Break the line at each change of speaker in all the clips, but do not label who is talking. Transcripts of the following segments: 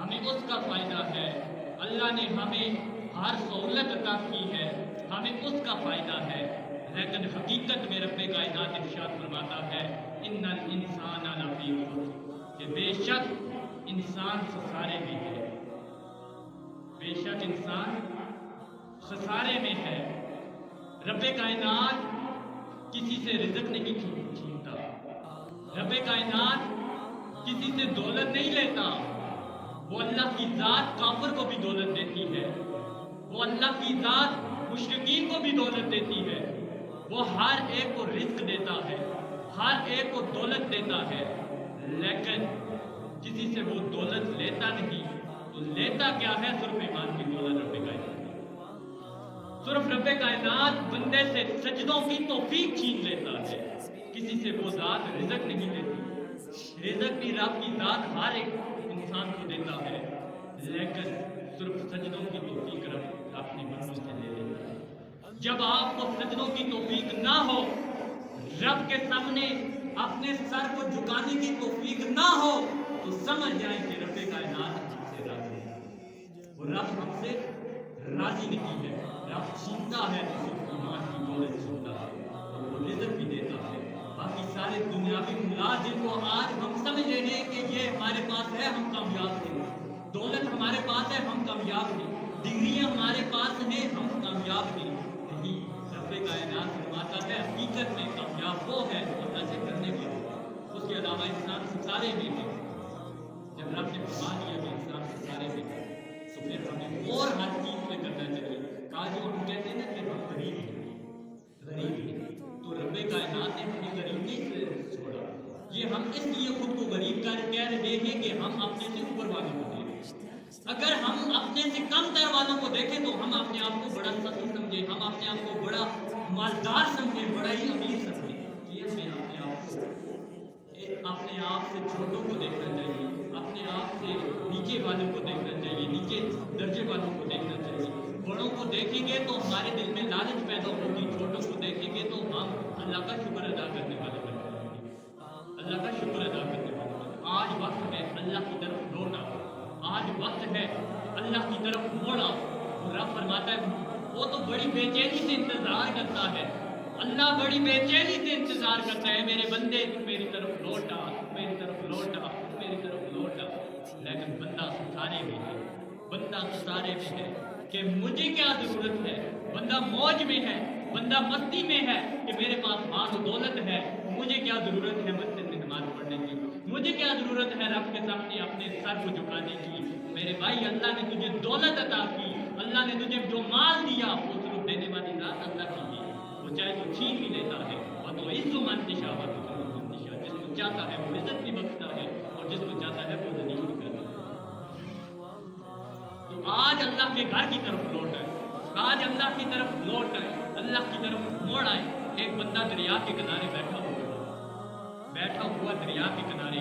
ہمیں اس کا فائدہ ہے. اللہ نے ہمیں ہر سہولت عطا کی ہے, ہمیں اس کا فائدہ ہے. لیکن حقیقت میں رب کائنات ارشاد فرماتا ہے ان الانسان لفی خسر, کہ بے شک انسان خسارے میں ہے, بے شک انسان خسارے میں ہے. رب کائنات کسی سے رزق نہیں چھینتا, رب کائنات کسی سے دولت نہیں لیتا. وہ اللہ کی ذات کافر کو بھی دولت دیتی ہے, وہ اللہ کی ذات مشرکین کو بھی دولت دیتی ہے. وہ ہر ایک کو رزق دیتا ہے, ہر ایک کو دولت دیتا ہے, لیکن کسی سے وہ دولت لیتا نہیں. تو لیتا کیا ہے؟ صرف ایمان کی دولت رب کائنات. صرف رب کائنات بندے سے سجدوں کی توفیق چھین لیتا ہے, کسی سے وہ ذات رزق نہیں دیتی. رزق بھی رب کی ذات ہر ایک انسان کو دیتا ہے, لیکن صرف سجدوں کی توفیق رب اپنے بندوں سے لے لیتا ہے. جب آپ کو سجدوں کی توفیق نہ ہو, رب کے سامنے اپنے سر کو جھکانے کی توفیق نہ ہو, تو سمجھ جائیں کہ رب کائنات ہم سے راضی ہے. وہ رب ہم سے راضی نہیں ہے. رب چھینتا ہے تو صرف ایمان کی دولت چھینتا ہے, اور وہ رزق بھی دیتا ہے. باقی سارے دنیاوی امراض جن کو آج ہم سمجھ رہے ہیں کہ یہ ہمارے پاس ہے, ہم کامیاب ہیں, دولت ہمارے پاس ہے, ہم کامیاب ہیں, ڈگریاں ہمارے پاس ہیں, ہم کامیاب ہیں. نہیں, رب کائنات فرماتا ہے حقیقت میں کامیاب وہ ہے جو اللہ سے کرنے والا. اس کے علاوہ انسان خسارے میں ہے. جب رب نے فرما دیا کہ انسان خسارے میں ہے, تو پھر ہمیں اور ہر چیز پہ کرنا چاہیے. جو ہم کہتے ہیں نا کہ ہم غریب ہیں, تو رب کائنات نے ہمیں غریب نہیں چھوڑا. یہ ہم اس لیے خود کو غریب کہہ رہے ہیں کہ ہم اپنے سے اوپر والوں کو دیکھیں. اگر ہم اپنے سے کم تر والوں کو دیکھیں تو ہم اپنے آپ کو بڑا سخی سمجھیں, ہم اپنے آپ کو بڑا مالدار سمجھیں, بڑا ہی امیر سمجھیں. یہ ہمیں اپنے آپ سے چھوٹوں کو دیکھنا چاہیے, اپنے آپ سے نیچے والوں کو دیکھنا چاہیے, نیچے درجے والوں کو دیکھنا چاہیے. بڑوں کو دیکھیں گے تو ہمارے دل میں لالچ پیدا ہوگی, چھوٹوں کو دیکھیں گے تو ہم اللہ کا شکر ادا کرنے والے بن جائیں گے, اللہ کا شکر ادا کرنے والے بن. آج وقت ہے اللہ کی طرف لوٹا, آج وقت ہے اللہ کی طرف موڑا. رب فرماتا ہے وہ تو بڑی بے چینی سے انتظار کرتا ہے, اللہ بڑی بے چینی سے انتظار کرتا ہے, میرے بندے تو میری طرف لوٹا, میری طرف لوٹا, میری طرف لوٹا. لیکن بندہ خسارے میں ہے, بندہ خسارے میں ہے کہ مجھے کیا ضرورت ہے. بندہ موج میں ہے, بندہ مستی میں ہے کہ میرے پاس مال و دولت ہے, مجھے کیا ضرورت ہے مسجد میں نماز پڑھنے کی, مجھے کیا ضرورت ہے رب کے سامنے اپنے سر کو جھکانے کی. میرے بھائی, اللہ نے تجھے دولت عطا کی, اللہ نے تجھے جو مال دیا وہ صرف دینے والی ذات اللہ کی ہے. وہ چاہے تو چھین بھی لیتا ہے, اور تو عز و منتشا و منتشا, جس کو چاہتا ہے وہ عزت بھی بخشتا ہے, اور جس کو چاہتا ہے وہ ذلیل بھی کرتا ہے. تو آج اللہ کے گھر کی طرف لوٹ آئے, آج اللہ کی طرف لوٹ آئے, اللہ کی طرف موڑ آئے. ایک بندہ دریا کے کنارے بیٹھا ہوا دریا کے کنارے,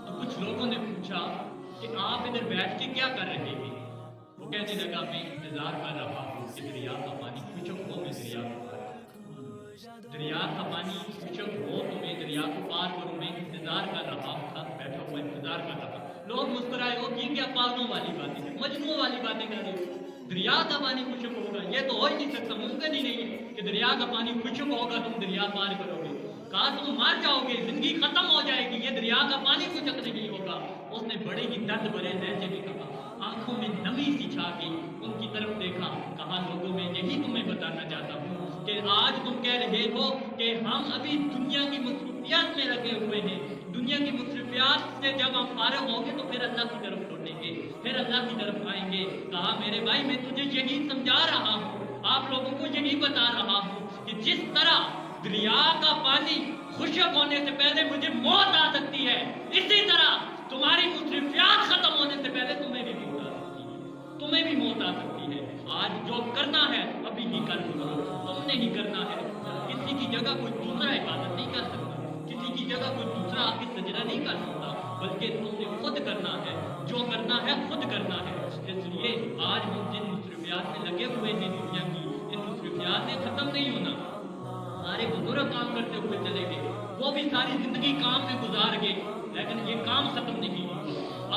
تو کچھ لوگوں نے پوچھا کہ آپ ادھر بیٹھ کے کیا کر رہے ہیں؟ وہ کہنے لگا میں انتظار کر رہا ہوں کہ دریا کا پانی خشک ہو, میں دریا کو پار کروں, دریا کا پانی خشک ہو تو میں دریا کو پار کروں. میں انتظار کر رہا تھا, بیٹھا ہوا انتظار کر رہا. لوگ مسکرائے, ہو یہ کیا پاگلوں والی باتیں ہیں, مجنوں والی باتیں کر رہے ہو, دریا کا پانی خشک ہوگا, یہ تو ہو ہی نہیں سکتا, ممکن ہی نہیں ہے کہ دریا کا پانی خشک ہوگا تم دریا پار کرو گے. کہا تم مر جاؤ گے, زندگی ختم ہو جائے گی, یہ دریا کا پانی خشک نہیں ہوگا. اس نے بڑے ہی درد بھرے لہجے میں کہا, آنکھوں میں نمی سی چھا گئی, ان کی طرف دیکھا, کہا لوگوں میں یہی تمہیں بتانا چاہتا ہوں کہ آج تم کہہ رہے ہو کہ ہم ابھی دنیا کی مصروفیات میں لگے ہوئے ہیں, دنیا کی مصروفیات سے جب ہم فارغ ہوں گے تو پھر اللہ کی طرف لوٹیں گے, پھر اللہ کی طرف آئیں گے. کہا میرے بھائی میں تجھے یہی سمجھا رہا ہوں, آپ لوگوں کو یہی بتا رہا ہوں کہ جس طرح دریا کا پانی خشک ہونے سے پہلے مجھے موت آ سکتی ہے, اسی طرح تمہاری مصروفیات ختم ہونے سے پہلے تمہیں بھی موت آ سکتی ہے, تمہیں بھی موت آ سکتی ہے. آج جو کرنا ہے ابھی ہی کر لو, تم نے ہی کرنا ہے. کسی کی جگہ کوئی دوسرا عبادت نہیں کر سکتا, کسی کی جگہ کوئی دوسرا آپ کی سجدہ نہیں کر سکتا, بلکہ تم نے خود کرنا ہے, جو کرنا ہے خود کرنا ہے. اس لیے آج ہم جن مصروفیات میں لگے ہوئے ہیں دنیا کی, ان مصروفیات نے ختم نہیں ہونا. سارے بزرگ کام کرتے ہوئے چلے گئے, وہ بھی ساری زندگی کام میں گزار گئے, لیکن یہ کام ختم نہیں.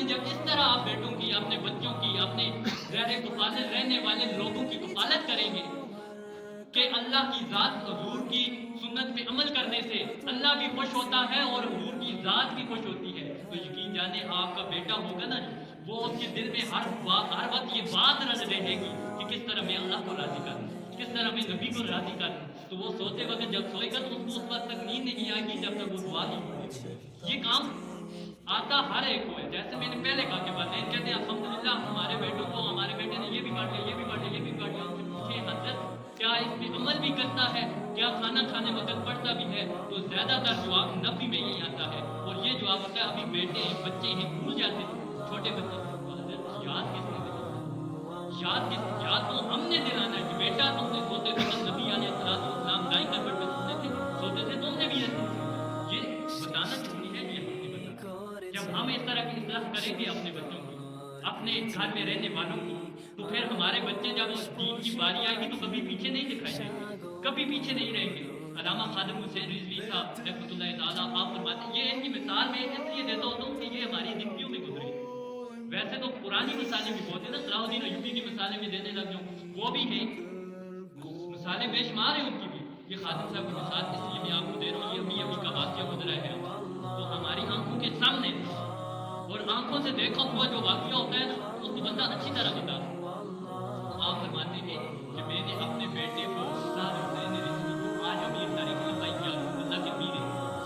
کریں جب اس طرح آپ بیٹوں کی، اپنے بچوں کی، اپنے زیر کفالت رہنے والے لوگوں کی کفالت کریں گے کہ اللہ کی ذات حضور کی سنت پہ عمل کرنے سے اللہ بھی خوش ہوتا ہے اور حضور کی ذات بھی خوش ہوتی ہے، تو یقین جانے آپ کا بیٹا ہوگا نا، وہ اس کے دل میں ہر وقت یہ بات رہے گی کہ کس طرح میں اللہ کو راضی کروں، کس طرح میں نبی کو راضی کروں. تو وہ سوتے وقت جب سوئے گا تو اس کو اس وقت تک نیند نہیں آئے گی جب تک وہ دعا نہیں ہوگی. یہ کام آتا ہر ایک کو ہے. جیسے میں نے پہلے کہا کہ والدین کہتے ہیں الحمدللہ ہمارے بیٹوں کو، ہمارے بیٹے نے یہ بھی کاٹ لیا، یہ بھی کاٹ لیا، یہ بھی کاٹ لیا. ان سے پوچھے حضرت کیا اس میں عمل بھی کرتا ہے، کیا کھانا کھانے وقت پڑھتا بھی ہے؟ تو زیادہ تر جواب نفی میں یہی آتا ہے، اور یہ جواب ہوتا ہے ابھی بیٹے ہیں، بچے ہیں، بھول جاتے ہیں چھوٹے بچے. تو حضرت یاد کس نے یاد تو ہم نے دلانا ہے کہ بیٹا تم نے سوتے وقت نبی علیہ السلام دائیں کربٹ پہ سوتے تھے، سوتے تھے تم نے بھی ایسے. یہ بتانا ضروری ہے، یہ ہم نے بتانا. جب ہم اس طرح کی اصلاح کریں گے اپنے بچوں کی، اپنے گھر میں رہنے والوں کی، تو پھر ہمارے بچے جب دین کی باری آئے گی تو کبھی پیچھے نہیں دکھائی دیں گے، کبھی پیچھے نہیں رہیں گے. علامہ خادم حسین رضوی صاحب رحمۃ اللہ تعالیٰ آپ فرماتے ہیں، یہ ان کی مثال میں اس لیے دیتا ہوں کہ یہ ہماری زندگیوں میں گزری. ویسے تو پرانی مثالیں بھی بہت ہیں نا، صلاح الدین ایوبی کی مثالیں بھی دینے لگ جاؤں، وہ بھی ہیں، مثالیں بے شمار ہیں ان کی بھی. یہ خادم صاحب کی مثال اس لیے میں آپ کو دے رہا ہوں، یہ ابھی کا واقعہ گزرا ہے تو ہماری آنکھوں کے سامنے، اور آنکھوں سے دیکھا ہوا جو واقعہ ہوتا ہے نا اس کو بندہ اچھی طرح بتا. آپ فرماتے ہیں کہ میں نے اپنے بیٹے کو سعد حسین رضوی کو، آج امیر تاریخ لمبائی اللہ کے پیر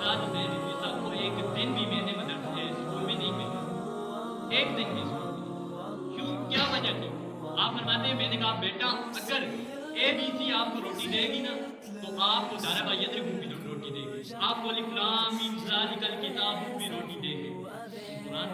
سعد حسین رضوی صاحب کو ایک دن بھی میں نے مدرسے اسکول میں نہیں بھیجا، ایک دن بھی اسکول میں. کیوں؟ کیا وجہ تھی؟ آپ فرماتے ہیں میں نے کہا بیٹا اگر ABC آپ کو روٹی دے گی نا تو آپ کو دارا بھائی بھی روٹی دے گی، آپ کو الف لام میم ذالک الکتاب بھی روٹی دے گی. قرآن.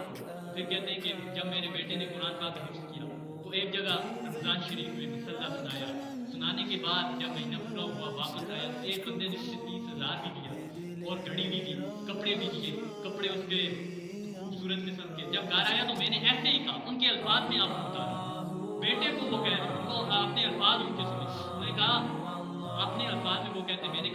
پھر کہتے ہیں کہ جب میرے بیٹے نے قرآن پاک حفظ کیا تو ایک جگہ رمضان شریف میں مسلح سنایا، سنانے کے بعد جب مہینہ پورا ہوا واپس آیا تو ایک بندے نے اسے 30,000 بھی دیا اور گھڑی بھی دی، کپڑے بھی دیے، کپڑے اس کے خوبصورت قسم کے. جب گھر آیا تو میں نے ایسے ہی کہا، ان کے الفاظ میں آپ بتا رہا ہوں، بیٹے کو وہ کہہ رہے ہیں، اپنے الفاظ ان کے سنے، انہوں نے کہا اپنے الفاظ میں وہ کہتے ہیں، میں نے کہا